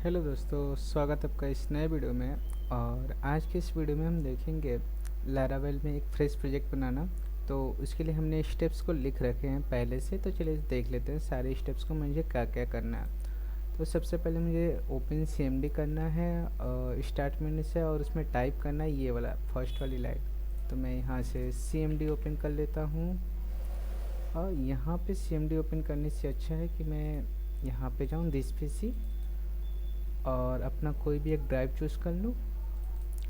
Hello दोस्तों, स्वागत है आपका इस नए वीडियो में। और आज के इस वीडियो में हम देखेंगे लारावेल में एक फ्रेश प्रोजेक्ट बनाना। तो उसके लिए हमने स्टेप्स को लिख रखे हैं पहले से, तो चलिए देख लेते हैं सारे स्टेप्स को मुझे क्या क्या करना है। तो सबसे पहले मुझे ओपन CMD करना है स्टार्ट मेन्यू से, और उसमें टाइप करना है ये वाला फर्स्ट वाली लाइन। तो मैं यहाँ से CMD ओपन कर लेता हूँ। और यहाँ पे CMD ओपन करने से अच्छा है कि मैं यहाँ पे जाऊँ दिस PC और अपना कोई भी एक ड्राइव चूज़ कर लूँ।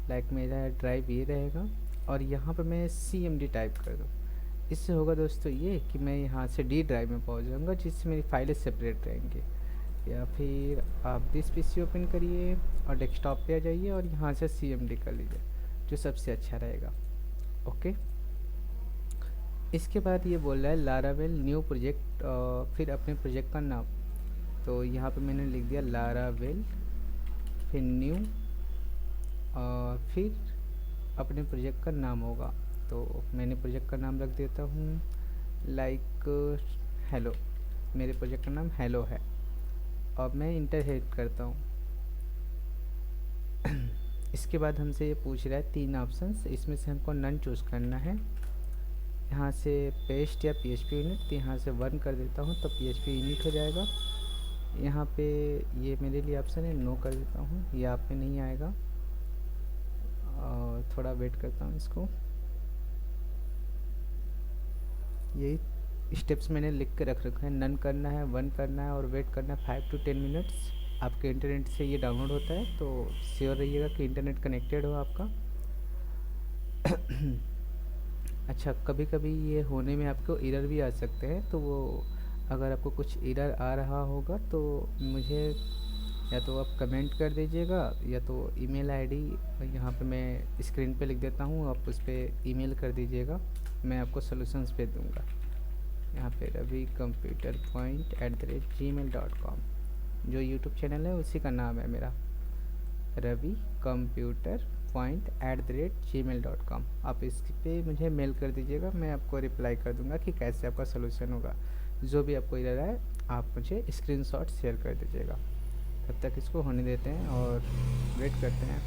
लाइक मेरा ड्राइव ये रहेगा, और यहाँ पर मैं CMD टाइप कर दूँ। इससे होगा दोस्तों ये कि मैं यहाँ से D ड्राइव में पहुँच जाऊँगा, जिससे मेरी फाइलें सेपरेट रहेंगी। या फिर आप दिस PC ओपन करिए और डेस्कटॉप पे आ जाइए और यहाँ से CMD कर लीजिए, जो सबसे अच्छा रहेगा। ओके। इसके बाद ये बोल रहा है लारावेल न्यू प्रोजेक्ट, फिर अपने प्रोजेक्ट का नाम। तो यहाँ पे मैंने लिख दिया लारावेल, फिर न्यू, और फिर अपने प्रोजेक्ट का नाम होगा। तो मैंने प्रोजेक्ट का नाम रख देता हूँ लाइक हेलो। मेरे प्रोजेक्ट का नाम हेलो है। अब मैं इंटर हिट करता हूँ। इसके बाद हमसे ये पूछ रहा है 3 ऑप्शंस, इसमें से हमको नन चूज़ करना है। यहाँ से पेस्ट या PHP यूनिट, तो यहाँ से 1 कर देता हूँ तो PHP यूनिट हो जाएगा। यहाँ पे ये मेरे लिए ऑप्शन है, नो कर देता हूँ, ये आप पे नहीं आएगा। और थोड़ा वेट करता हूँ इसको। यही स्टेप्स मैंने लिख के रख रखा है। नन करना है, 1 करना है, और वेट करना है 5 to 10 मिनट्स। आपके इंटरनेट से ये डाउनलोड होता है, तो श्योर रहिएगा कि इंटरनेट कनेक्टेड हो आपका। अच्छा, कभी कभी ये होने में आपको एरर भी आ सकते हैं, तो वो अगर आपको कुछ एरर आ रहा होगा तो मुझे या तो आप कमेंट कर दीजिएगा, या तो ईमेल आईडी यहाँ पे मैं स्क्रीन पे लिख देता हूँ, आप उस पर ईमेल कर दीजिएगा, मैं आपको सॉल्यूशंस भेज दूँगा। यहाँ पे ravi.computer.point@gmail.com, जो यूट्यूब चैनल है उसी का नाम है मेरा, ravi.computer.point@gmail.com। आप इस पे मुझे मेल कर दीजिएगा, मैं आपको रिप्लाई कर दूंगा कि कैसे आपका सोल्यूशन होगा। जो भी आपको इधर आए आप मुझे स्क्रीनशॉट शेयर कर दीजिएगा। तब तक इसको होने देते हैं और वेट करते हैं।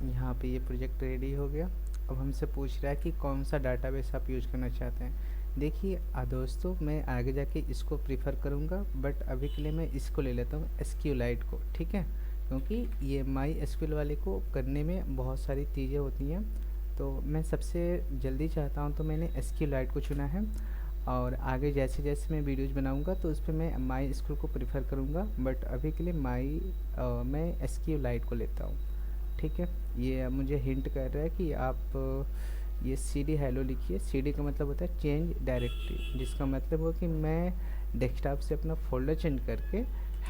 यहाँ पे ये प्रोजेक्ट रेडी हो गया। अब हमसे पूछ रहा है कि कौन सा डाटाबेस आप यूज़ करना चाहते हैं। देखिए दोस्तों, मैं आगे जाके इसको प्रीफर करूँगा, बट अभी के लिए मैं इसको ले लेता हूँ, SQLite को, ठीक है। क्योंकि ये MySQL वाले को करने में बहुत सारी चीज़ें होती हैं, तो मैं सबसे जल्दी चाहता हूँ, तो मैंने SQLite को चुना है। और आगे जैसे जैसे मैं वीडियोज़ बनाऊँगा तो उस पर मैं MySQL को प्रीफर करूँगा, बट अभी के लिए मैं SQLite को लेता हूँ, ठीक है। ये मुझे हिंट कर रहा है कि आप ये CD हेलो लिखिए। CD का मतलब होता है चेंज डायरेक्टरी, जिसका मतलब हो कि मैं डेस्कटॉप से अपना फोल्डर चेंज करके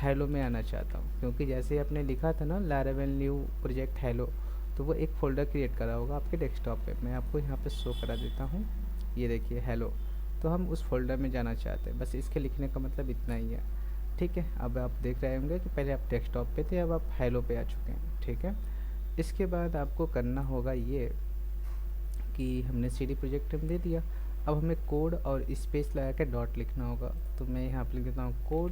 हेलो में आना चाहता हूँ। क्योंकि जैसे आपने लिखा था ना लारावेल न्यू प्रोजेक्ट हेलो, तो वो एक फ़ोल्डर क्रिएट करा होगा आपके डेस्कटॉप पे। मैं आपको यहाँ पे शो करा देता हूँ, ये देखिए हेलो। तो हम उस फोल्डर में जाना चाहते हैं, बस इसके लिखने का मतलब इतना ही है, ठीक है। अब आप देख रहे होंगे कि पहले आप डेस्कटॉप पे थे, अब आप हेलो पे आ चुके हैं, ठीक है। इसके बाद आपको करना होगा ये कि हमने CD प्रोजेक्ट में दे दिया। अब हमें कोड और स्पेस लगा के डॉट लिखना होगा। तो मैं यहाँ पर लिख देता हूँ कोड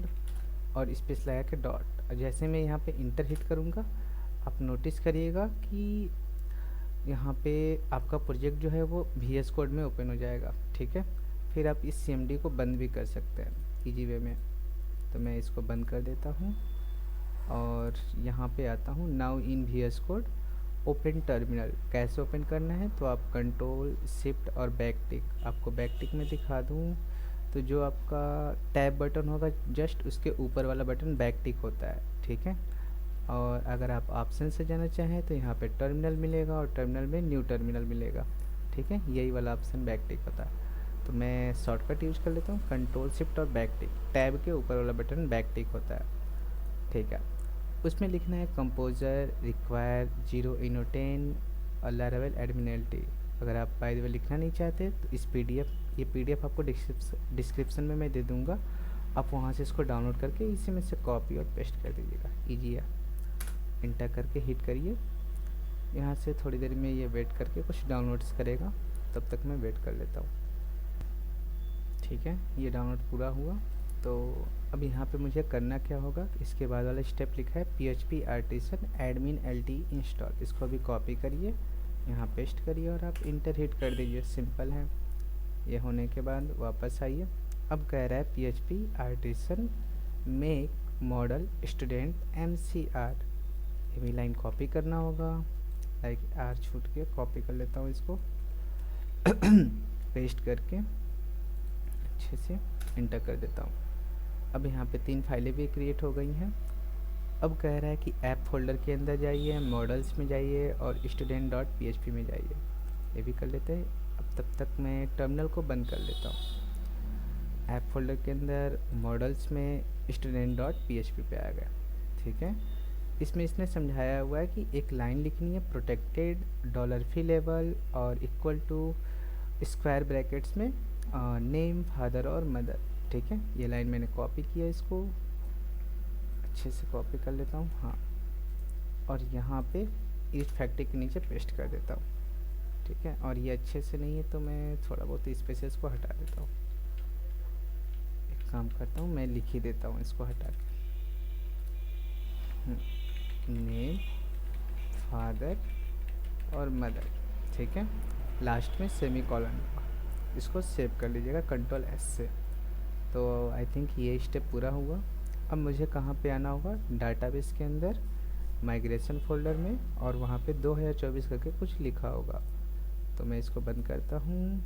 और स्पेस लगा के डॉट। और जैसे मैं यहाँ पे इंटर हिट करूँगा, आप नोटिस करिएगा कि यहाँ पे आपका प्रोजेक्ट जो है वो VS कोड में ओपन हो जाएगा, ठीक है। फिर आप इस CMD को बंद भी कर सकते हैं ईजी वे में। तो मैं इसको बंद कर देता हूँ और यहाँ पे आता हूँ now in VS code open terminal. कैसे ओपन करना है, तो आप कंट्रोल शिफ्ट और बैक टिक, आपको बैक टिक में दिखा दूँ तो जो आपका टैब बटन होगा जस्ट उसके ऊपर वाला बटन बैक टिक होता है, ठीक है। और अगर आप ऑप्शन से जाना चाहें तो यहाँ पे टर्मिनल मिलेगा, और टर्मिनल में न्यू टर्मिनल मिलेगा, ठीक है। यही वाला ऑप्शन बैक टिक होता है। तो मैं शॉर्टकट यूज़ कर लेता हूँ, कंट्रोल शिफ्ट और बैक टिक। टैब के ऊपर वाला बटन बैक टिक होता है, ठीक है। उसमें लिखना है कंपोजर रिक्वायर 0 इनो 10 और लारावेल एडमिनल्टी। अगर आप बाय द वे लिखना नहीं चाहते तो इस ये PDF आपको डिस्क्रिप्शन में मैं दे दूँगा, आप वहाँ से इसको डाउनलोड करके इसी में से कॉपी और पेस्ट कर दीजिएगा, ईजी है। इंटर करके हिट करिए यहाँ से थोड़ी देर में ये वेट करके कुछ डाउनलोड्स करेगा, तब तक मैं वेट कर लेता हूँ। ठीक है, ये डाउनलोड पूरा हुआ। तो अब यहाँ पे मुझे करना क्या होगा, इसके बाद वाला स्टेप लिखा है PHP artisan admin LT install. इसको अभी कॉपी करिए, यहाँ पेस्ट करिए और आप इंटर हिट कर दीजिए। सिंपल है। ये होने के बाद वापस आइए। अब कह रहा है PHP artisan make model student MCR। ये भी लाइन कॉपी करना होगा, लाइक आर छूट के कॉपी कर लेता हूँ इसको पेस्ट करके अच्छे से इंटर कर देता हूँ। अब यहाँ पे 3 फाइलें भी क्रिएट हो गई हैं। अब कह रहा है कि ऐप फोल्डर के अंदर जाइए, मॉडल्स में जाइए और student.php में जाइए। ये भी कर लेते हैं। अब तब तक मैं टर्मिनल को बंद कर लेता हूँ। ऐप फोल्डर के अंदर मॉडल्स में student.php पे आ गया। ठीक है, इसमें इसने समझाया हुआ है कि एक लाइन लिखनी है, प्रोटेक्टेड $फी लेवल और इक्वल टू स्क्वायर ब्रैकेट्स में नेम फादर और मदर। ठीक है, ये लाइन मैंने कॉपी किया, इसको अच्छे से कॉपी कर लेता हूँ। हाँ, और यहाँ पे इस फैक्ट्री के नीचे पेस्ट कर देता हूँ। ठीक है, और ये अच्छे से नहीं है तो मैं थोड़ा बहुत स्पेसेस को हटा देता हूँ। एक काम करता हूँ, मैं लिख ही देता हूँ इसको हटा के, नेम फादर और मदर। ठीक है, लास्ट में सेमी कॉलन, इसको सेव कर लीजिएगा Ctrl+S से। तो आई थिंक ये स्टेप पूरा हुआ। अब मुझे कहाँ पे आना होगा, डाटाबेस के अंदर माइग्रेशन फोल्डर में, और वहाँ पे 2024 करके कुछ लिखा होगा। तो मैं इसको बंद करता हूँ,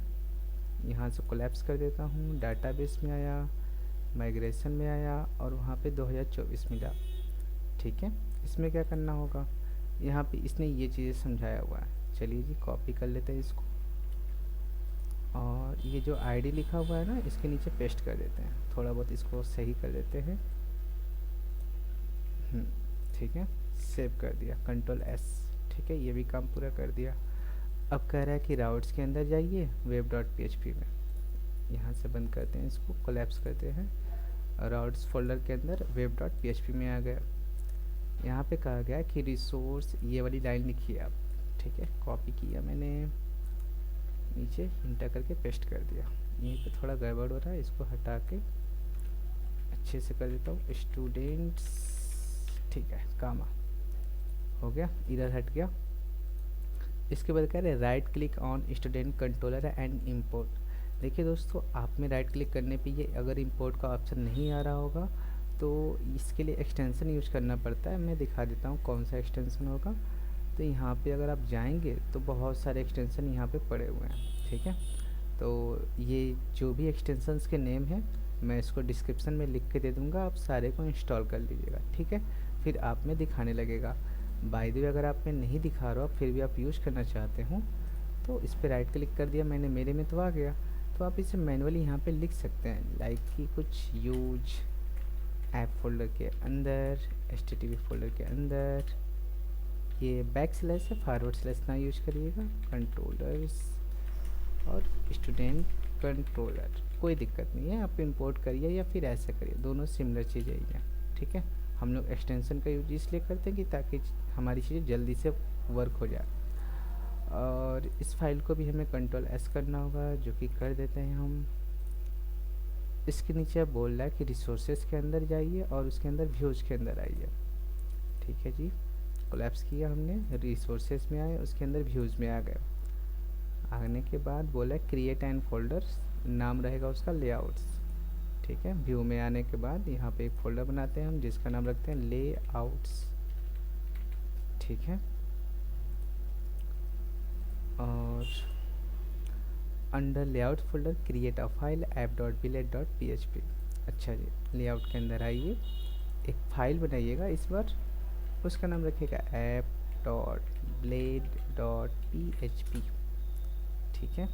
यहाँ से कोलैप्स कर देता हूँ। डाटाबेस में आया, माइग्रेशन में आया और वहाँ पे 2024 मिला। ठीक है, इसमें क्या करना होगा, यहाँ पे इसने ये चीज़ें समझाया हुआ है। चलिए जी, कॉपी कर लेते हैं इसको और ये जो आईडी लिखा हुआ है ना, इसके नीचे पेस्ट कर देते हैं। थोड़ा बहुत इसको सही कर देते हैं। ठीक है, सेव कर दिया Ctrl+S। ठीक है, ये भी काम पूरा कर दिया। अब कह रहा है कि राउट्स के अंदर जाइए web.php में। यहाँ से बंद करते हैं, इसको कोलैप्स करते हैं। राउट्स फोल्डर के अंदर web.php में आ गया। यहाँ पे कहा गया कि रिसोर्स, ये वाली लाइन लिखिए आप। ठीक है, कॉपी किया मैंने, नीचे इंटर करके पेस्ट कर दिया। यहीं पे थोड़ा गड़बड़ हो रहा है, इसको हटा के अच्छे से कर देता हूँ स्टूडेंट्स। ठीक है, काम हो गया, इधर हट गया। इसके बाद कह रहे हैं right click on student controller and import. देखिए दोस्तों, आप में राइट क्लिक करने पे ये अगर इंपोर्ट का ऑप्शन नहीं आ रहा होगा तो इसके लिए एक्सटेंशन यूज करना पड़ता है। मैं दिखा देता हूँ कौन सा एक्सटेंशन होगा। तो यहाँ पे अगर आप जाएंगे तो बहुत सारे एक्सटेंशन यहाँ पे पड़े हुए हैं। ठीक है, तो ये जो भी एक्सटेंशंस के नेम हैं मैं इसको डिस्क्रिप्शन में लिख के दे दूँगा, आप सारे को इंस्टॉल कर लीजिएगा। ठीक है, फिर आप में दिखाने लगेगा। बाय द वे, अगर आप में नहीं दिखा रहा फिर भी आप यूज़ करना चाहते हो तो इस पर राइट क्लिक कर दिया मैंने, मेरे में तो आ गया। तो आप इसे मैनुअली यहाँ पे लिख सकते हैं, लाइक कि कुछ यूज ऐप फोल्डर के अंदर, HTTP फोल्डर के अंदर। ये बैकस्लैश है, फॉरवर्ड स्लैश ना यूज करिएगा। कंट्रोलर्स और स्टूडेंट कंट्रोलर, कोई दिक्कत नहीं है, आप इंपोर्ट करिए या फिर ऐसे करिए, दोनों सिमिलर चीज़ें ही हैं। ठीक है, हम लोग एक्सटेंशन का यूज इसलिए करते हैं कि ताकि हमारी चीज़ें जल्दी से वर्क हो जाए। और इस फाइल को भी हमें Ctrl+S करना होगा, जो कि कर देते हैं हम। इसके नीचे बोल रहा है कि रिसोर्सेज के अंदर जाइए और उसके अंदर व्यूज के अंदर आइए। ठीक है जी, कोलैप्स किया हमने, रिसोर्सेज में आए, उसके अंदर व्यूज में आ गए। आने के बाद बोला है क्रिएट एंड फोल्डर्स, नाम रहेगा उसका लेआउट्स। ठीक है, व्यू में आने के बाद यहाँ पे एक फोल्डर बनाते हैं हम, जिसका नाम रखते हैं लेआउट्स। ठीक है, और under layout folder create a file app.billet.php। अच्छा जी, लेआउट के अंदर आइए, एक फाइल बनाइएगा इस बार, उसका नाम रखिएगा app.blade.php। ठीक है,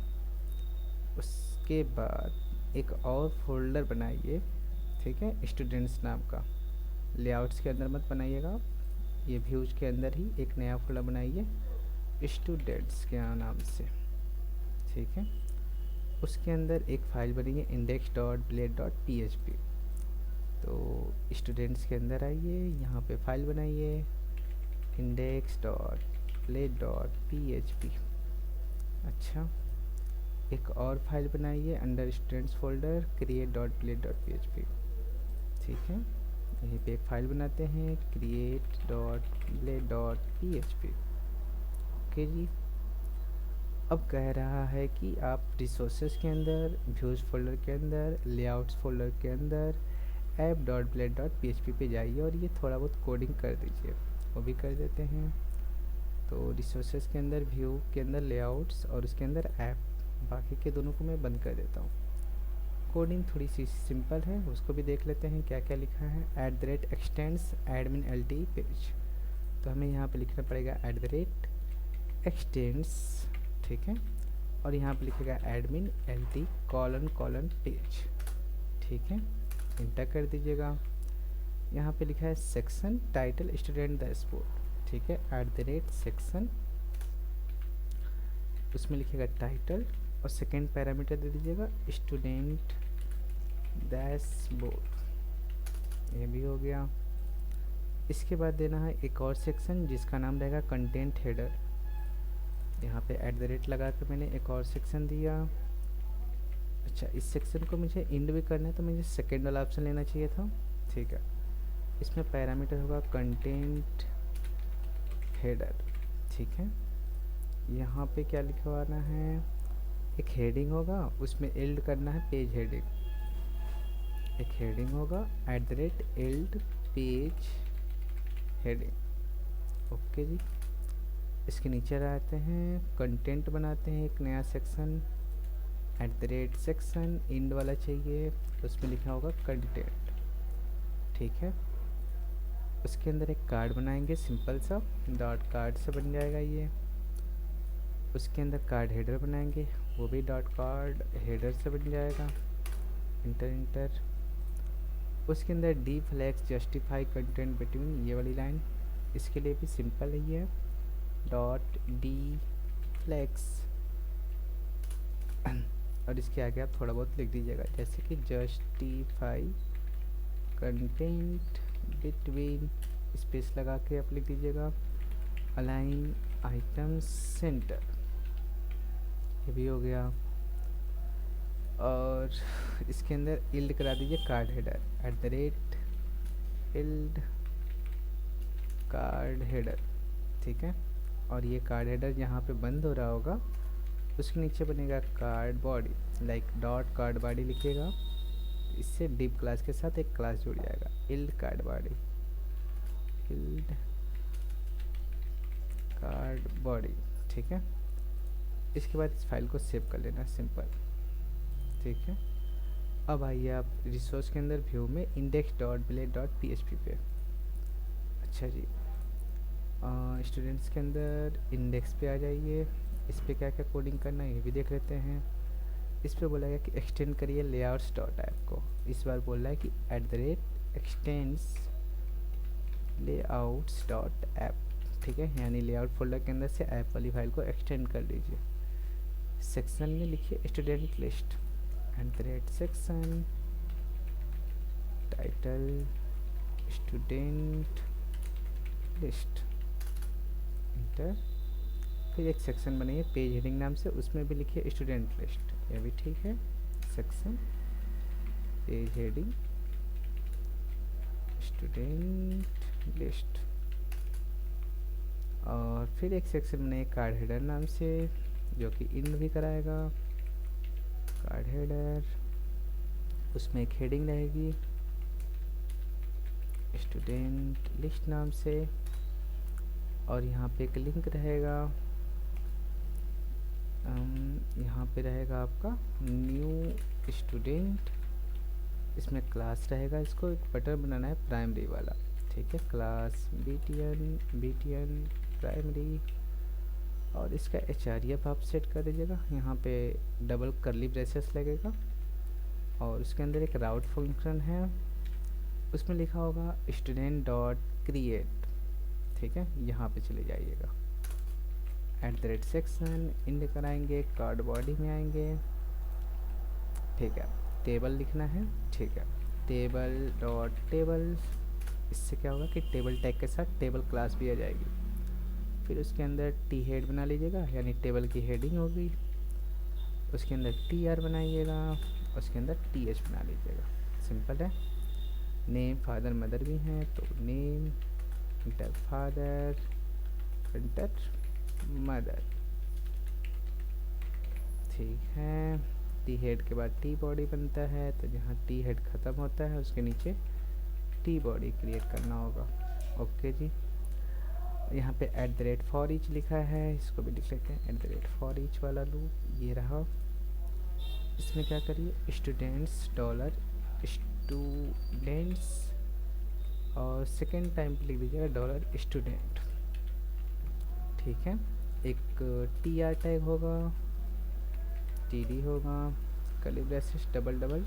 उसके बाद एक और फोल्डर बनाइए। ठीक है, स्टूडेंट्स नाम का, लेआउट्स के अंदर मत बनाइएगा, ये व्यूज के अंदर ही एक नया फोल्डर बनाइए स्टूडेंट्स के नाम से। ठीक है, उसके अंदर एक फाइल बनी है index.blade.php। तो स्टूडेंट्स के अंदर आइए, यहाँ पे फाइल बनाइए index.blade.php। Blade dot P H P. अच्छा, एक और फाइल बनाइए under students folder create dot blade dot P H P. ठीक है, यहीं पे एक फाइल बनाते हैं create dot blade dot P H P. Okay ji. अब कह रहा है कि आप रिसोर्सेज के अंदर, व्यूज़ फोल्डर के अंदर, लेआउट्स फोल्डर के अंदर app dot blade dot P H P पे जाइए और ये थोड़ा बहुत कोडिंग कर दीजिए। वो भी कर देते हैं। तो रिसोर्सेज के अंदर, व्यू के अंदर लेआउट्स और उसके अंदर ऐप, बाकी के दोनों को मैं बंद कर देता हूँ। कोडिंग थोड़ी सी सिंपल है, उसको भी देख लेते हैं क्या क्या लिखा है। @extends admin lt पेज, तो हमें यहाँ पे लिखना पड़ेगा @extends, ठीक है, और यहाँ पे लिखेगा admin lt : पेज, ठीक है, इंटर कर दीजिएगा। यहाँ पे लिखा है सेक्शन टाइटल स्टूडेंट डैशबोर्ड, ठीक है, @सेक्शन, उसमें लिखेगा टाइटल और सेकेंड पैरामीटर दे दीजिएगा स्टूडेंट डैशबोर्ड, ये भी हो गया। इसके बाद देना है एक और सेक्शन जिसका नाम रहेगा कंटेंट हेडर। यहाँ पे लगा के मैंने एक और सेक्शन दिया। अच्छा, इस सेक्शन को मुझे इंड भी करना है तो मुझे सेकेंड वाला ऑप्शन लेना चाहिए था, ठीक है। इसमें पैरामीटर होगा कंटेंट हेडर, ठीक है। यहाँ पे क्या लिखवाना है, एक हेडिंग होगा, उसमें एल्ड करना है पेज हेडिंग, एक हेडिंग होगा @एल्ड पेज हेडिंग। ओके जी। इसके नीचे आते हैं, कंटेंट बनाते हैं एक नया सेक्शन @सेक्शन, इंड वाला चाहिए, उसमें लिखा होगा कंटेंट, ठीक है। उसके अंदर एक कार्ड बनाएंगे सिंपल सा, डॉट कार्ड से बन जाएगा ये। उसके अंदर कार्ड हेडर बनाएंगे, वो भी डॉट कार्ड हेडर से बन जाएगा, इंटर इंटर। उसके अंदर d flex justify content between, ये वाली लाइन, इसके लिए भी सिंपल ही है, डॉट डी फ्लैक्स, और इसके आगे आप थोड़ा बहुत लिख दीजिएगा, जैसे कि जस्टिफाई कंटेंट बिटवीन, स्पेस लगा के आप लिख दीजिएगा, अलाइन आइटम सेंटर, ये भी हो गया। और इसके अंदर इल्ड करा दीजिए card header @yield card header, ठीक है। और ये कार्ड हेडर जहाँ पे बंद हो रहा होगा उसके नीचे बनेगा card body, like dot card body लिखेगा, इससे डिव क्लास के साथ एक क्लास जुड़ जाएगा, yield card body, yield card body, ठीक है। इसके बाद इस फाइल को सेव कर लेना, सिंपल, ठीक है। अब आइए आप रिसोर्स के अंदर व्यू में index dot blade dot P H P पे। अच्छा जी, स्टूडेंट्स के अंदर इंडेक्स पे आ जाइए। इस पे क्या क्या कोडिंग करना है ये भी देख लेते हैं। इस पे बोला गया कि एक्सटेंड करिए लेआउट्स डॉट ऐप को, इस बार बोल रहा है कि @एक्सटेंड्स लेआउट्स डॉट ऐप, ठीक है, यानी लेआउट फोल्डर के अंदर से ऐप वाली फाइल को एक्सटेंड कर लीजिए। सेक्शन में लिखिए student list, @section title student list, inter. फिर एक सेक्शन बनाइए पेज हेडिंग नाम से, उसमें भी लिखिए स्टूडेंट लिस्ट, ये भी ठीक है, section page heading student list. और फिर एक सेक्शन बनाइए कार्ड हेडर नाम से, जो कि इंड भी कराएगा, कार्ड हेडर, उसमें एक हेडिंग रहेगी स्टूडेंट लिस्ट नाम से, और यहाँ पे एक लिंक रहेगा, यहाँ पे रहेगा आपका न्यू स्टूडेंट, इसमें क्लास रहेगा, इसको एक बटन बनाना है प्राइमरी वाला, ठीक है, क्लास btn प्राइमरी, और इसका HRF आप सेट कर दीजिएगा, यहाँ पे डबल कर्ली ब्रेसेस लगेगा, और उसके अंदर एक राउट फंक्शन है, उसमें लिखा होगा स्टूडेंट डॉट क्रिएट, ठीक है, यहाँ पे चले जाइएगा, @सेक्शन इंड कराएंगे, कार्ड बॉडी में आएंगे, ठीक है, टेबल लिखना है, ठीक है, टेबल डॉट टेबल, इससे क्या होगा कि टेबल टैग के साथ टेबल क्लास भी आ जाएगी, फिर उसके अंदर टी हेड बना लीजिएगा, यानी टेबल की हेडिंग होगी। उसके अंदर टी आर बनाइएगा, उसके अंदर टी एच बना लीजिएगा। सिंपल है। नेम फादर मदर भी हैं तो name inter father inter mother. ठीक है। टी हेड के बाद टी बॉडी बनता है, तो जहाँ टी हेड ख़त्म होता है उसके नीचे टी बॉडी क्रिएट करना होगा। ओके जी। यहाँ पे @for each लिखा है, इसको भी लिख लेते हैं @for each वाला लूप। ये रहा। इसमें क्या करिए, स्टूडेंट्स डॉलर स्टूडेंट्स और सेकेंड टाइम पे लिख दीजिएगा डॉलर स्टूडेंट। ठीक है। एक टी आर टैग होगा, टी डी होगा, curly braces double double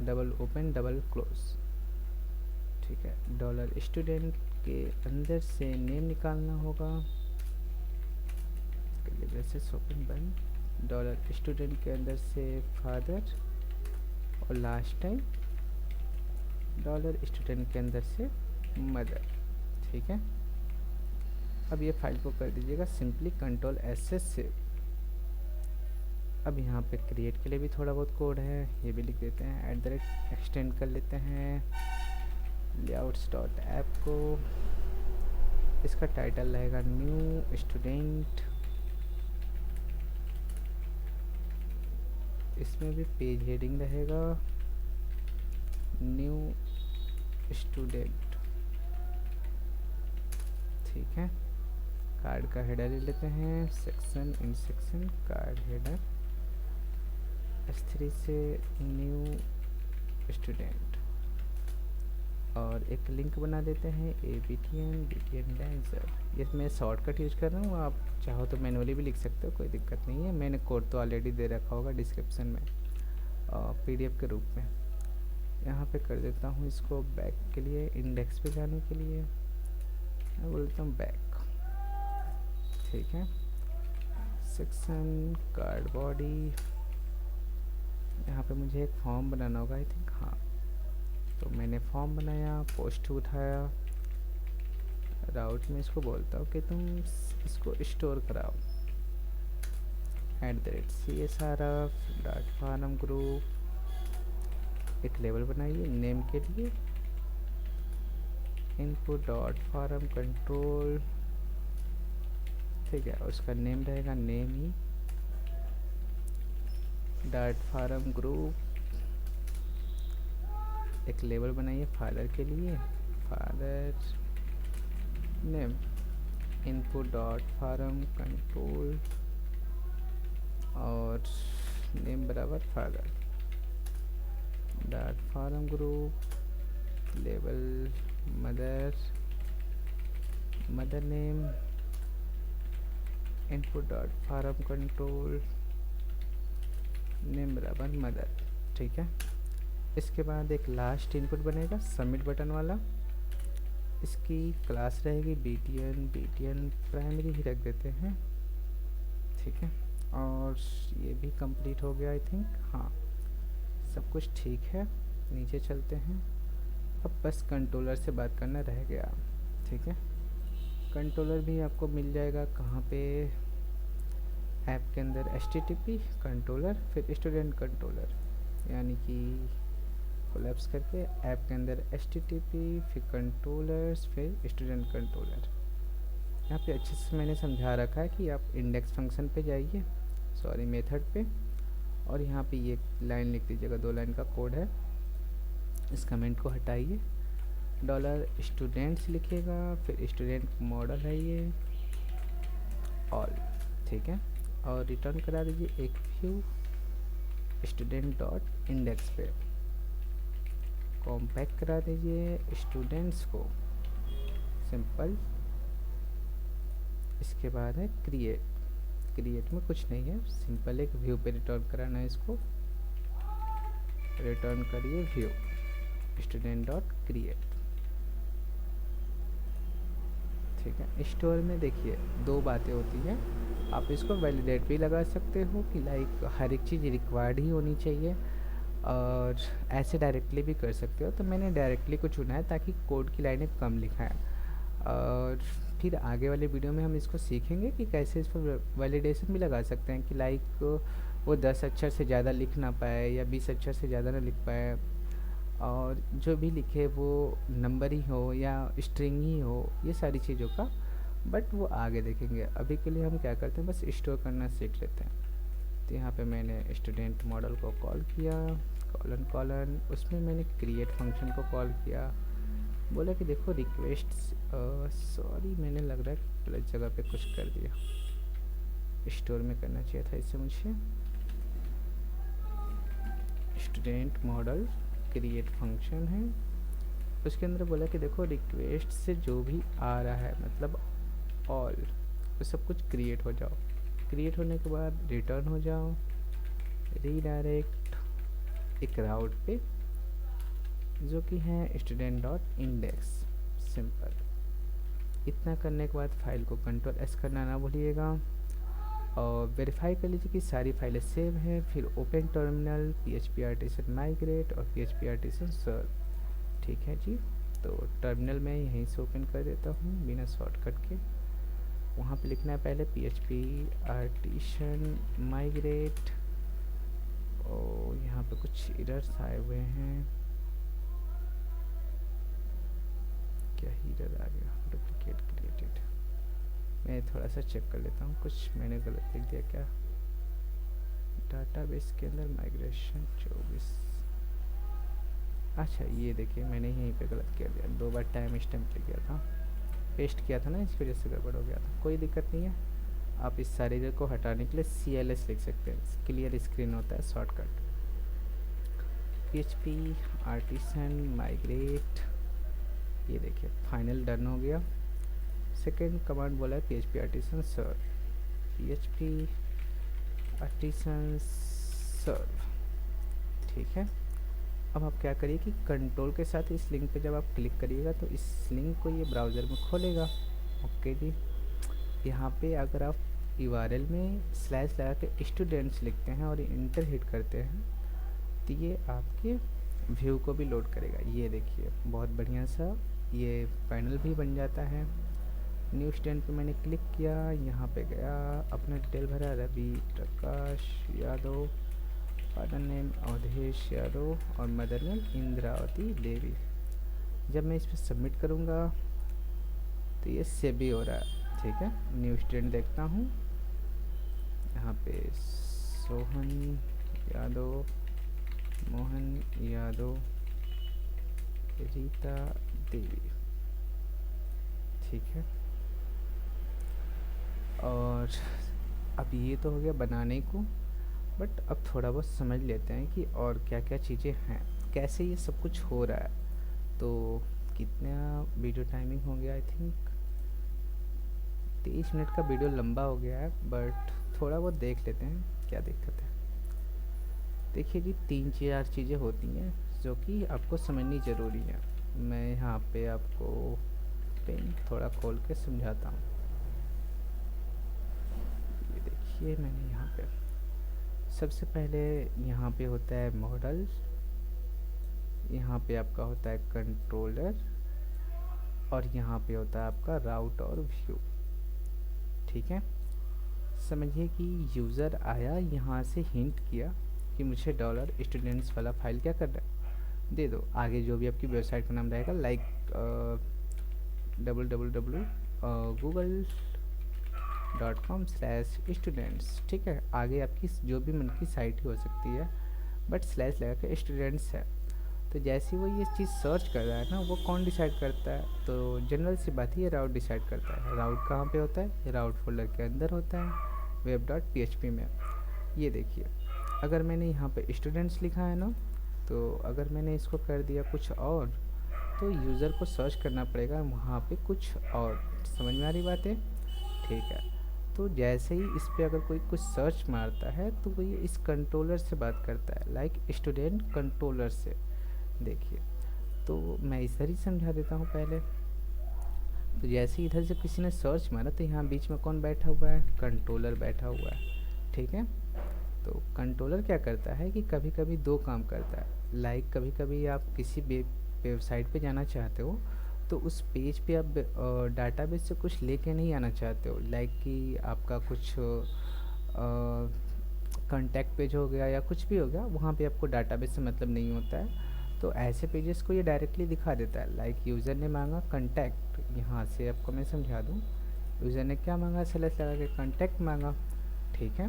double open double close. ठीक है। डॉलर स्टूडेंट के अंदर से नेम निकालना होगा, कर्ली ब्रेसेस ओपन बंद, डॉलर स्टूडेंट के अंदर से फादर और लास्ट टाइम डॉलर स्टूडेंट के अंदर से मदर। ठीक है। अब ये फाइल को कर दीजिएगा सिंपली Ctrl+S से सेव। अब यहाँ पे क्रिएट के लिए भी थोड़ा बहुत कोड है, ये भी लिख देते हैं। एक्सटेंड कर लेते हैं layouts.app को। इसका टाइटल रहेगा न्यू स्टूडेंट। इसमें भी पेज हेडिंग रहेगा न्यू स्टूडेंट। ठीक है। कार्ड का हेडर ले लेते हैं, section in section card header S3 से न्यू स्टूडेंट, और एक लिंक बना देते हैं BTN डांसर। ये मैं शॉर्टकट यूज कर रहा हूँ, आप चाहो तो मैनुअली भी लिख सकते हो, कोई दिक्कत नहीं है। मैंने कोड तो ऑलरेडी दे रखा होगा डिस्क्रिप्शन में PDF के रूप में। यहाँ पे कर देता हूँ इसको बैक के लिए, इंडेक्स पे जाने के लिए मैं बोलता हूँ बैक। ठीक है। सेक्शन कार्ड बॉडी, यहाँ पे मुझे एक फॉर्म बनाना होगा आई थिंक। हाँ, तो मैंने फॉर्म बनाया, पोस्ट उठाया, राउट में इसको बोलता हूँ कि तुम इसको स्टोर कराओ @csrf.farm ग्रुप। एक लेबल बनाइए नेम के लिए, input.farm कंट्रोल। ठीक है। उसका नेम रहेगा नेम ही .farm ग्रुप। एक लेबल बनाइए फादर के लिए, फादर नेम input.farm कंट्रोल और नेम बराबर father .farm group. Label mother name input.farm control name बराबर मदर। ठीक है। इसके बाद एक लास्ट इनपुट बनेगा सबमिट बटन वाला। इसकी क्लास रहेगी BTN प्राइमरी ही रख देते हैं। ठीक है। और ये भी कंप्लीट हो गया आई थिंक। हाँ, सब कुछ ठीक है। नीचे चलते हैं। अब बस कंट्रोलर से बात करना रह गया। ठीक है। कंट्रोलर भी आपको मिल जाएगा कहाँ पे, ऐप के अंदर HTTP कंट्रोलर फिर स्टूडेंट कंट्रोलर, यानी कि कोलैप्स करके ऐप के अंदर HTTP फिर कंट्रोलर्स फिर स्टूडेंट कंट्रोलर। यहाँ पे अच्छे से मैंने समझा रखा है कि आप इंडेक्स फंक्शन पे जाइए, सॉरी मेथड पे, और यहाँ पे ये लाइन लिख दीजिएगा, 2 लाइन का कोड है। इस कमेंट को हटाइए, $स्टूडेंट्स लिखिएगा, फिर स्टूडेंट मॉडल है ये ऑल। ठीक है। और रिटर्न करा दीजिए एक व्यू student.index पे, कॉम्पैक्ट करा दीजिए स्टूडेंट्स को, सिंपल। इसके बाद है क्रिएट में कुछ नहीं है, सिंपल एक व्यू पे रिटर्न कराना है इसको। रिटर्न करिए व्यू student.create। ठीक है। स्टोर में देखिए 2 बातें होती हैं, आप इसको वैलिडेट भी लगा सकते हो कि लाइक हर एक चीज़ रिक्वायर्ड ही होनी चाहिए, और ऐसे डायरेक्टली भी कर सकते हो। तो मैंने डायरेक्टली को चुना है ताकि कोड की लाइनें कम लिखाएं, और फिर आगे वाले वीडियो में हम इसको सीखेंगे कि कैसे इस पर वैलिडेशन भी लगा सकते हैं कि लाइक वो 10 अक्षर से ज़्यादा लिख ना पाए या 20 अक्षर से ज़्यादा ना लिख पाए, और जो भी लिखे वो नंबर ही हो या स्ट्रिंग ही हो, ये सारी चीज़ों का बट वो आगे देखेंगे। अभी के लिए हम क्या करते हैं, बस स्टोर करना सीख लेते हैं। तो यहाँ पे मैंने स्टूडेंट मॉडल को कॉल किया, कॉलन कॉलन, उसमें मैंने क्रिएट फंक्शन को कॉल किया, बोला कि देखो रिक्वेस्ट, सॉरी मैंने लग रहा है गलत जगह पे कुछ कर दिया, स्टोर में करना चाहिए था इसे मुझे। स्टूडेंट मॉडल क्रिएट फंक्शन है, उसके अंदर बोला कि देखो रिक्वेस्ट से जो भी आ रहा है मतलब ऑल, वो सब कुछ क्रिएट हो जाओ। क्रिएट होने के बाद रिटर्न हो जाओ, रीडायरेक्ट एक राउट पे जो कि है स्टूडेंट डॉट इंडेक्स, सिंपल। इतना करने के बाद फाइल को कंट्रोल एस करना ना भूलिएगा और वेरीफाई कर लीजिए कि सारी फाइलें सेव हैं। फिर open terminal, PHP artisan migrate और PHP आर्टिसन सर्व, ठीक है जी। तो टर्मिनल में यहीं से ओपन कर देता हूँ बिना शॉर्टकट के। वहाँ पे लिखना है पहले PHP आर्टिसन माइग्रेट, और यहाँ पे कुछ एरर्स आए हुए हैं, क्या ही एरर आ गया, डुप्लीकेट क्रिएटेड। मैं थोड़ा सा चेक कर लेता हूँ, कुछ मैंने गलत लिख दिया क्या। डाटाबेस के अंदर माइग्रेशन 24, अच्छा ये देखिए मैंने यहीं पे गलत कर दिया, 2 बार टाइम स्टैम्प लिख गया था, पेस्ट किया था ना, इस वजह से गड़बड़ हो गया था। कोई दिक्कत नहीं है, आप इस सारे एरर को हटाने के लिए CLS लिख सकते हैं, क्लियर स्क्रीन होता है शॉर्टकट। PHP आर्टिसन माइग्रेट, ये देखिए फाइनल डन हो गया। सेकेंड कमांड बोला है PHP आर्टिसन सर्व, PHP आर्टिसन सर्व, ठीक है। अब आप क्या करिए कि कंट्रोल के साथ इस लिंक पे जब आप क्लिक करिएगा तो इस लिंक को ये ब्राउज़र में खोलेगा। ओके जी, यहाँ पे अगर आप URL में स्लैश लगा के स्टूडेंट्स लिखते हैं और इंटर हिट करते हैं तो ये आपके व्यू को भी लोड करेगा। ये देखिए बहुत बढ़िया सा ये पैनल भी बन जाता है। न्यू स्टूडेंट पे मैंने क्लिक किया, यहाँ पे गया, अपना डिटेल भरा, रवि प्रकाश यादव, फादर नेम अवधेश यादव और मदर नेम इंद्रावती देवी। जब मैं इस पर सबमिट करूँगा तो ये सेव भी हो रहा है, ठीक है। न्यू स्टूडेंट देखता हूँ, यहाँ पे सोहन यादव, मोहन यादव, रीता देवी, ठीक है। और अब ये तो हो गया बनाने को, बट अब थोड़ा बहुत समझ लेते हैं कि और क्या क्या चीज़ें हैं, कैसे ये सब कुछ हो रहा है। तो कितना वीडियो टाइमिंग हो गया, आई थिंक 23 मिनट का वीडियो लंबा हो गया है, बट थोड़ा बहुत देख लेते हैं क्या दिक्कत है। देखिए जी 3-4 चीज़ें होती हैं जो कि आपको समझनी ज़रूरी है। मैं यहाँ पे आपको पेन थोड़ा खोल के समझाता हूँ। ये देखिए मैंने यहाँ पे सबसे पहले यहाँ पे होता है मॉडल, यहाँ पे आपका होता है कंट्रोलर और यहाँ पे होता है आपका राउट और व्यू, ठीक है। समझिए कि यूज़र आया, यहाँ से हिंट किया कि मुझे $students वाला फाइल क्या करना है, दे दो। आगे जो भी आपकी वेबसाइट का नाम रहेगा लाइक www.google.com/students, ठीक है। आगे आपकी जो भी मन की साइट हो सकती है, बट स्लैश लगा के स्टूडेंट्स है। तो जैसे ही वो ये चीज़ सर्च कर रहा है ना, वो कौन डिसाइड करता है, तो जनरल सी बात ही है, राउट डिसाइड करता है। राउट कहाँ पे होता है, ये राउट फोल्डर के अंदर होता है web.php में। ये देखिए अगर मैंने यहाँ पे स्टूडेंट्स लिखा है ना, तो अगर मैंने इसको कर दिया कुछ और तो यूज़र को सर्च करना पड़ेगा वहाँ पे कुछ और। समझ में आ रही बात है, ठीक है। तो जैसे ही इस पर अगर कोई कुछ सर्च मारता है तो वो ये इस कंट्रोलर से बात करता है, लाइक स्टूडेंट कंट्रोलर से। देखिए तो मैं इधर ही समझा देता हूँ पहले। तो जैसे इधर से किसी ने सर्च मारा तो यहाँ बीच में कौन बैठा हुआ है, कंट्रोलर बैठा हुआ है, ठीक है। तो कंट्रोलर क्या करता है कि कभी कभी 2 काम करता है। लाइक कभी कभी आप किसी वेबसाइट पे जाना चाहते हो तो उस पेज पे आप डाटाबेस से कुछ लेके नहीं आना चाहते हो, लाइक कि आपका कुछ कॉन्टैक्ट पेज हो गया या कुछ भी हो गया, वहाँ पे आपको डाटाबेस से मतलब नहीं होता है। तो ऐसे पेजेस को ये डायरेक्टली दिखा देता है, लाइक यूज़र ने मांगा कॉन्टैक्ट, यहाँ से आपको मैं समझा दूँ। यूज़र ने क्या मांगा, सेलेक्ट लगा के कॉन्टैक्ट मांगा, ठीक है।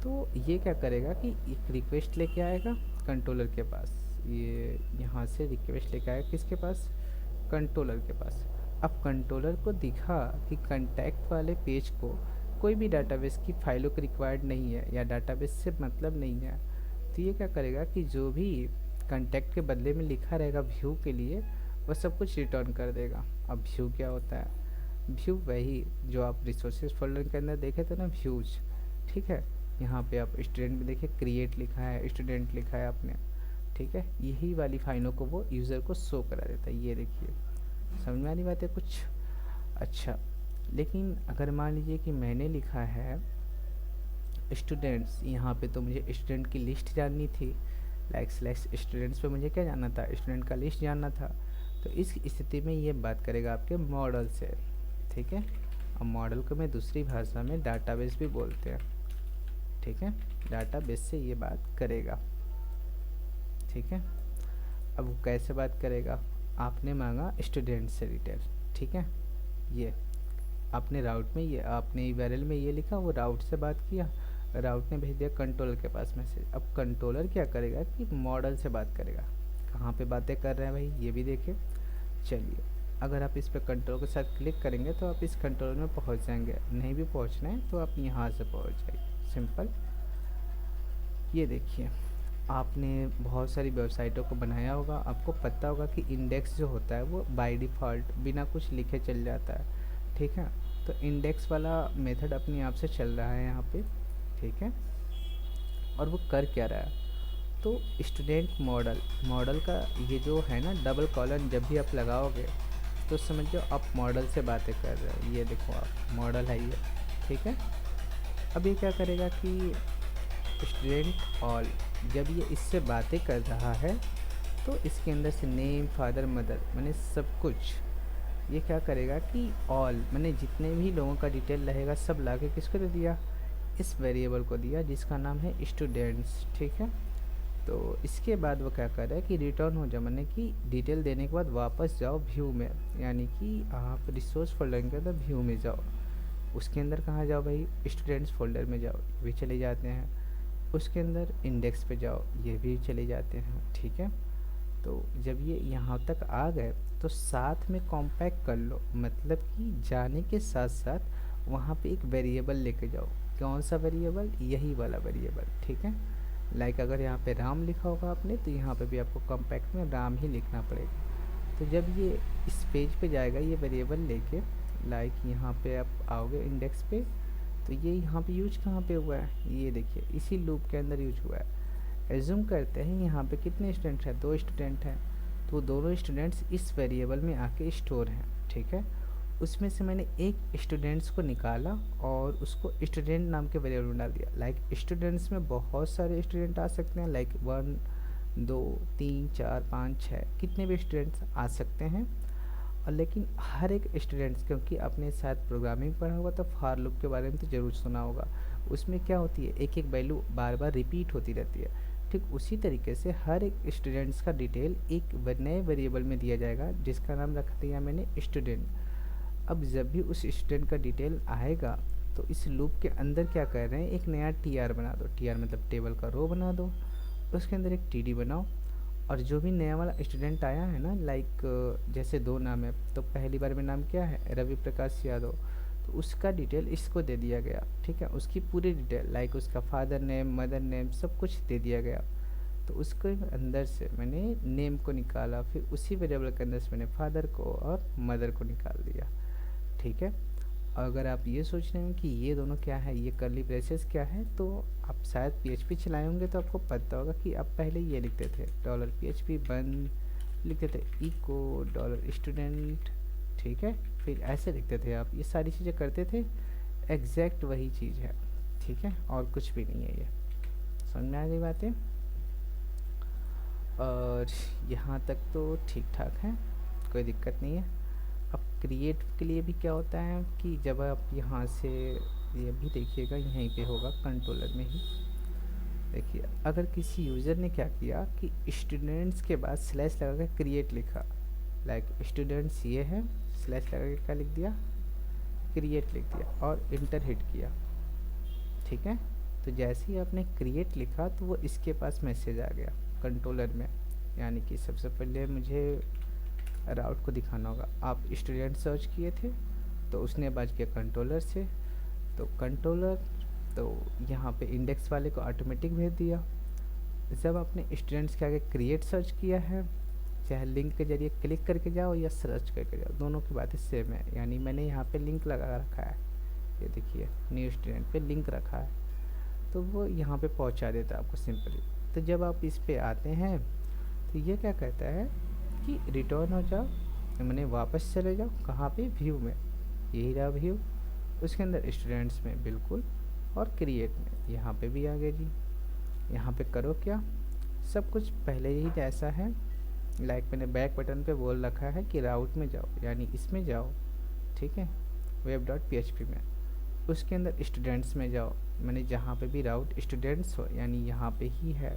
तो ये क्या करेगा कि एक रिक्वेस्ट लेके आएगा कंट्रोलर के पास, ये यहाँ से रिक्वेस्ट लेके आएगा किसके पास, कंट्रोलर के पास। अब कंट्रोलर को दिखा कि कंटैक्ट वाले पेज को कोई भी डाटाबेस की फाइलों को रिक्वायर्ड नहीं है या डाटाबेस से मतलब नहीं है, तो ये क्या करेगा कि जो भी कंटैक्ट के बदले में लिखा रहेगा व्यू के लिए, वो सब कुछ रिटर्न कर देगा। अब व्यू क्या होता है, व्यू वही जो आप रिसोर्सेज फोल्डर के अंदर देखे थे ना, व्यूज, ठीक है। यहाँ पे आप स्टूडेंट में देखिए क्रिएट लिखा है, स्टूडेंट लिखा है आपने, ठीक है। यही वाली फाइलों को वो यूज़र को शो करा देता है, ये देखिए। समझ में आ रही बात है कुछ? अच्छा, लेकिन अगर मान लीजिए कि मैंने लिखा है स्टूडेंट्स, यहाँ पे तो मुझे स्टूडेंट की लिस्ट जाननी थी, लाइक स्लैश स्टूडेंट्स पे मुझे क्या जानना था, स्टूडेंट का लिस्ट जानना था। तो इस स्थिति में ये बात करेगा आपके मॉडल से, ठीक है। अब मॉडल को मैं दूसरी भाषा में डाटाबेस भी बोलते हैं, ठीक है। डाटाबेस से ये बात करेगा, ठीक है। अब वो कैसे बात करेगा, आपने मांगा स्टूडेंट से डिटेल, ठीक है। ये आपने राउट में, ये आपने यूआरएल में ये लिखा, वो राउट से बात किया, राउट ने भेज दिया कंट्रोलर के पास मैसेज। अब कंट्रोलर क्या करेगा कि मॉडल से बात करेगा। कहाँ पे बातें कर रहे हैं भाई, ये भी देखें। चलिए, अगर आप इस पर कंट्रोल के साथ क्लिक करेंगे तो आप इस कंट्रोलर में पहुँच जाएंगे, नहीं भी पहुँचना है तो आप यहाँ से पहुँच जाइए, सिंपल। ये देखिए, आपने बहुत सारी वेबसाइटों को बनाया होगा, आपको पता होगा कि इंडेक्स जो होता है वो बाय डिफ़ॉल्ट बिना कुछ लिखे चल जाता है, ठीक है। तो इंडेक्स वाला मेथड अपने आप से चल रहा है यहाँ पे, ठीक है। और वो कर क्या रहा है, तो स्टूडेंट मॉडल, मॉडल का ये जो है ना डबल कॉलन, जब भी आप लगाओगे तो समझ लो आप मॉडल से बातें कर रहे हो। ये देखो आप, मॉडल है ये, ठीक है। अब ये क्या करेगा कि स्टूडेंट ऑल, जब ये इससे बातें कर रहा है तो इसके अंदर से नेम, फादर, मदर, मैंने सब कुछ, ये क्या करेगा कि ऑल मैंने जितने भी लोगों का डिटेल रहेगा सब लाके किसको दे दिया, इस वेरिएबल को दिया जिसका नाम है स्टूडेंट्स, ठीक है। तो इसके बाद वो क्या कर रहा है कि रिटर्न हो जाए, मैंने कि डिटेल देने के बाद वापस जाओ व्यू में, यानी कि आप रिसोर्स फोल्डर के अंदर व्यू में जाओ, उसके अंदर कहाँ जाओ भाई, स्टूडेंट्स फोल्डर में जाओ, ये भी चले जाते हैं। उसके अंदर इंडेक्स पे जाओ, ये भी चले जाते हैं, ठीक है। तो जब ये यहाँ तक आ गए तो साथ में कॉम्पैक्ट कर लो, मतलब कि जाने के साथ साथ वहाँ पे एक वेरिएबल लेके जाओ। कौन सा वेरिएबल, यही वाला वेरिएबल, ठीक है। लाइक अगर यहाँ पे राम लिखा होगा आपने तो यहाँ पे भी आपको कॉम्पैक्ट में राम ही लिखना पड़ेगा। तो जब ये इस पेज पे जाएगा ये वेरिएबल लेके, लाइक यहाँ पे आप आओगे इंडेक्स पे, तो ये यहाँ पे यूज कहाँ पे हुआ है, ये देखिए इसी लूप के अंदर यूज हुआ है। एज्यूम करते हैं यहाँ पे कितने स्टूडेंट हैं, 2 स्टूडेंट हैं, तो दोनों स्टूडेंट्स इस वेरिएबल में आके स्टोर हैं, ठीक है। उसमें से मैंने एक स्टूडेंट्स को निकाला और उसको स्टूडेंट नाम के वेरिएबल में डाल दिया। लाइक स्टूडेंट्स में बहुत सारे स्टूडेंट आ सकते हैं, लाइक 1 2 3 4 5 6 कितने भी स्टूडेंट्स आ सकते हैं। और लेकिन हर एक स्टूडेंट्स, क्योंकि आपने शायद प्रोग्रामिंग पढ़ा होगा तो फॉर लूप के बारे में तो ज़रूर सुना होगा, उसमें क्या होती है एक एक वैल्यू बार बार रिपीट होती रहती है। ठीक उसी तरीके से हर एक स्टूडेंट्स का डिटेल एक नए वेरिएबल में दिया जाएगा जिसका नाम रख दिया मैंने स्टूडेंट। अब जब भी उस स्टूडेंट का डिटेल आएगा तो इस लूप के अंदर क्या कर रहे हैं, एक नया टीआर बना दो, टीआर मतलब टेबल का रो बना दो, उसके अंदर एक टीडी बनाओ। और जो भी नया वाला स्टूडेंट आया है ना, लाइक जैसे 2 नाम है, तो पहली बार में नाम क्या है, रवि प्रकाश यादव, तो उसका डिटेल इसको दे दिया गया, ठीक है। उसकी पूरी डिटेल लाइक उसका फादर नेम, मदर नेम, सब कुछ दे दिया गया। तो उसके अंदर से मैंने नेम को निकाला, फिर उसी वेरिएबल के अंदर से मैंने फादर को और मदर को निकाल दिया, ठीक है। अगर आप ये सोच रहे हैं कि ये दोनों क्या है, ये कर्ली ब्रेसेस क्या है, तो आप शायद पीएचपी चलाए होंगे तो आपको पता होगा कि आप पहले ये लिखते थे $PHP बंद, लिखते थे इको $स्टूडेंट, ठीक है। फिर ऐसे लिखते थे आप, ये सारी चीज़ें करते थे, एग्जैक्ट वही चीज़ है, ठीक है, और कुछ भी नहीं है। ये समझ में आ गई बातें? और यहाँ तक तो ठीक ठाक है, कोई दिक्कत नहीं है। अब क्रिएट के लिए भी क्या होता है कि जब आप यहाँ से, ये भी देखिएगा यहीं पे होगा कंट्रोलर में ही, देखिए अगर किसी यूज़र ने क्या किया कि स्टूडेंट्स के बाद स्लैश लगा के क्रिएट लिखा, लाइक स्टूडेंट्स ये है, स्लैश लगा के क्या लिख दिया, क्रिएट लिख दिया और इंटर हिट किया, ठीक है। तो जैसे ही आपने क्रिएट लिखा तो वो इसके पास मैसेज आ गया कंट्रोलर में, यानी कि सबसे पहले मुझे राउट को दिखाना होगा। आप स्टूडेंट सर्च किए थे तो उसने बात किया कंट्रोलर से, तो कंट्रोलर तो यहाँ पे इंडेक्स वाले को ऑटोमेटिक भेज दिया। जब आपने स्टूडेंट्स के आगे क्रिएट सर्च किया है, चाहे लिंक के जरिए क्लिक करके जाओ या सर्च करके जाओ, दोनों की बातें सेम है। यानी मैंने यहाँ पे लिंक लगा रखा है, ये देखिए न्यू स्टूडेंट पे लिंक रखा है, तो वो यहाँ पे पहुँचा देता है आपको सिंपली। तो जब आप इस पे आते हैं तो ये क्या कहता है कि रिटर्न हो जाओ, मैंने वापस चले जाओ कहाँ पे, व्यू में, यही रहा व्यू, उसके अंदर स्टूडेंट्स में बिल्कुल, और क्रिएट में यहाँ पे भी आ गए जी। यहाँ पे करो क्या, सब कुछ पहले ही जैसा है, लाइक मैंने बैक बटन पे बोल रखा है कि राउट में जाओ, यानी इसमें जाओ, ठीक है, web.php में, उसके अंदर स्टूडेंट्स में जाओ, मैंने जहाँ पे भी राउट स्टूडेंट्स हो यानी यहाँ पे ही है।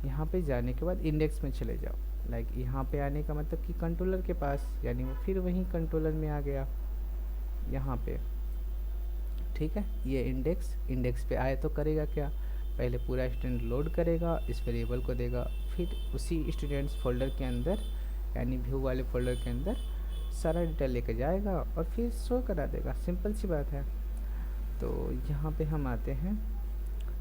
यहाँ पे जाने के बाद इंडेक्स में चले जाओ, लाइक यहाँ पे आने का मतलब कि कंट्रोलर के पास, यानी वो फिर वहीं कंट्रोलर में आ गया यहाँ पे, ठीक है। ये इंडेक्स पे आए तो करेगा क्या, पहले पूरा स्टूडेंट लोड करेगा, इस वेरिएबल को देगा, फिर उसी स्टूडेंट्स फोल्डर के अंदर यानी व्यू वाले फोल्डर के अंदर सारा डेटा लेके जाएगा और फिर शो करा देगा, सिंपल सी बात है। तो यहाँ पे हम आते हैं,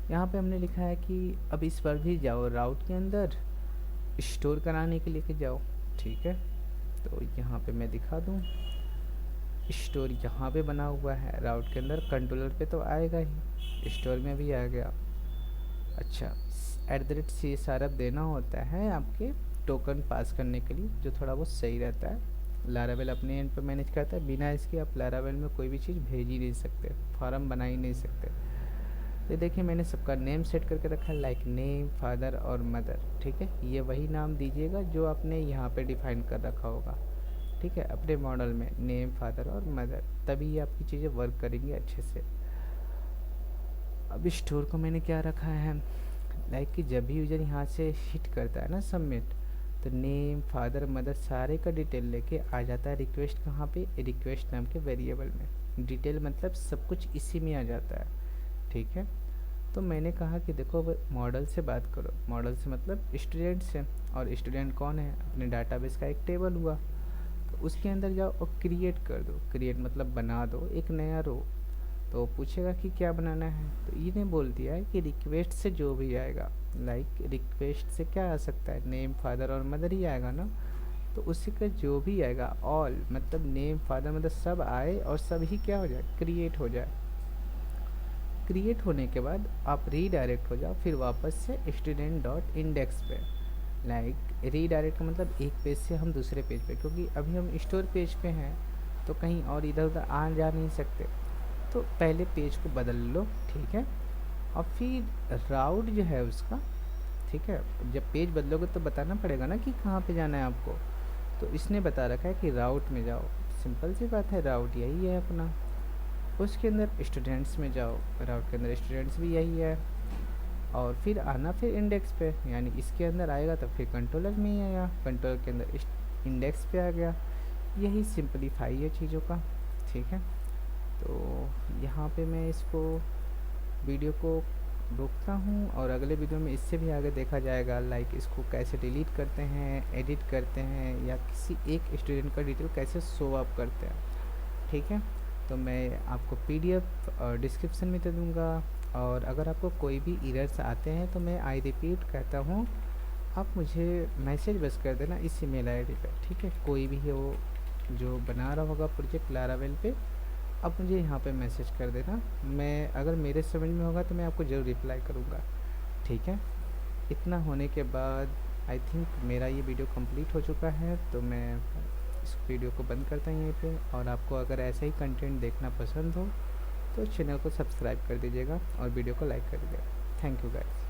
यहाँ पे हमने लिखा है कि अब इस पर भी जाओ, राउट के अंदर स्टोर कराने के लेके जाओ, ठीक है। तो यहाँ पे मैं दिखा दूँ, स्टोर यहाँ पे बना हुआ है, राउट के अंदर कंट्रोलर पे तो आएगा ही, स्टोर में भी आ गया। अच्छा, @csrf देना होता है आपके टोकन पास करने के लिए, जो थोड़ा बहुत सही रहता है। लारावेल अपने एंड पे मैनेज करता है, बिना इसके आप लारावेल में कोई भी चीज़ भेज ही नहीं सकते, फॉर्म बना ही नहीं सकते। तो देखिए मैंने सबका नेम सेट करके रखा है, लाइक नेम, फादर और मदर, ठीक है। ये वही नाम दीजिएगा जो आपने यहाँ पे डिफाइन कर रखा होगा, ठीक है, अपने मॉडल में नेम, फादर और मदर, तभी ये आपकी चीज़ें वर्क करेंगी अच्छे से। अब स्टोर को मैंने क्या रखा है, लाइक कि जब भी यूज़र यहाँ से हिट करता है ना सबमिट, तो नेम, फादर, मदर सारे का डिटेल लेके आ जाता है रिक्वेस्ट कहाँ पे, रिक्वेस्ट नाम के वेरिएबल में। डिटेल मतलब सब कुछ इसी में आ जाता है, ठीक है। तो मैंने कहा कि देखो अब मॉडल से बात करो, मॉडल से मतलब स्टूडेंट से, और स्टूडेंट कौन है, अपने डाटाबेस का एक टेबल हुआ, तो उसके अंदर जाओ और क्रिएट कर दो। क्रिएट मतलब बना दो एक नया रो। तो पूछेगा कि क्या बनाना है, तो ये ने बोल दिया है कि रिक्वेस्ट से जो भी आएगा, लाइक रिक्वेस्ट से क्या आ सकता है, नेम, फादर और मदर ही आएगा ना, तो उसी का जो भी आएगा ऑल मतलब नेम, फादर, मदर सब आए और सब ही क्या हो जाए, क्रिएट हो जाए। क्रिएट होने के बाद आप रीडायरेक्ट हो जाओ फिर वापस से student.index पे, लाइक रीडायरेक्ट का मतलब एक पेज से हम दूसरे पेज पे, क्योंकि अभी हम स्टोर पेज पे हैं तो कहीं और इधर उधर आ जा नहीं सकते, तो पहले पेज को बदल लो, ठीक है। और फिर राउट जो है उसका, ठीक है, जब पेज बदलोगे तो बताना पड़ेगा ना कि कहाँ पे जाना है आपको, तो इसने बता रखा है कि राउट में जाओ, सिंपल सी बात है, राउट यही है अपना। उसके अंदर स्टूडेंट्स में जाओ, राउट के अंदर स्टूडेंट्स भी यही है, और फिर आना फिर इंडेक्स पे, यानी इसके अंदर आएगा तो फिर कंट्रोलर में ही आया, कंट्रोलर के अंदर इंडेक्स पे आ गया। यही सिंपलीफाई है चीज़ों का, ठीक है। तो यहाँ पे मैं इसको वीडियो को रोकता हूँ और अगले वीडियो में इससे भी आगे देखा जाएगा, लाइक इसको कैसे डिलीट करते हैं, एडिट करते हैं, या किसी एक स्टूडेंट का डिटेल कैसे शो अप करते हैं, ठीक है। तो मैं आपको PDF डिस्क्रिप्शन में दे दूँगा, और अगर आपको कोई भी एरर्स आते हैं तो मैं आई रिपीट कहता हूँ, आप मुझे मैसेज बस कर देना इस email ID पे, ठीक है। कोई भी हो जो बना रहा होगा प्रोजेक्ट लारावेल पे, आप मुझे यहाँ पे मैसेज कर देना, मैं अगर मेरे समझ में होगा तो मैं आपको ज़रूर रिप्लाई करूँगा, ठीक है। इतना होने के बाद आई थिंक मेरा ये वीडियो कंप्लीट हो चुका है, तो मैं इस वीडियो को बंद करता हूँ यहीं पे। और आपको अगर ऐसा ही कंटेंट देखना पसंद हो तो चैनल को सब्सक्राइब कर दीजिएगा और वीडियो को लाइक कर दीजिएगा। Thank you guys.